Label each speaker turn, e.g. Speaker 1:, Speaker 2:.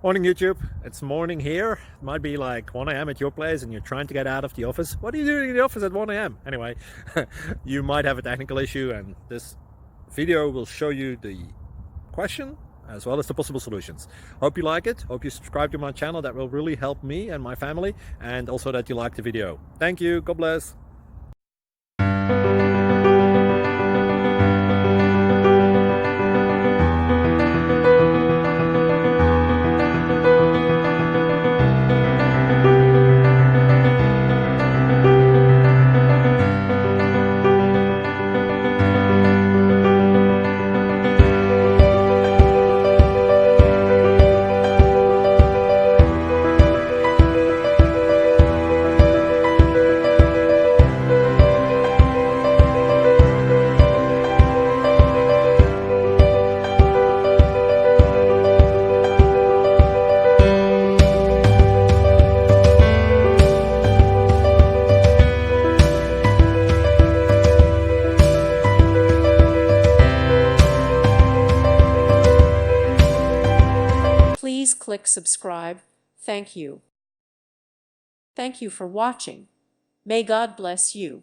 Speaker 1: Morning YouTube, it's morning here. It might be like 1 a.m. at your place and you're trying to get out of the office. What are you doing in the office at 1 a.m.? Anyway, you might have a technical issue and this video will show you the question as well as the possible solutions. Hope you like it, hope you subscribe to my channel. That will really help me and my family, and also that you like the video. Thank you, God bless.
Speaker 2: Please click subscribe. Thank you. Thank you for watching. May God bless you.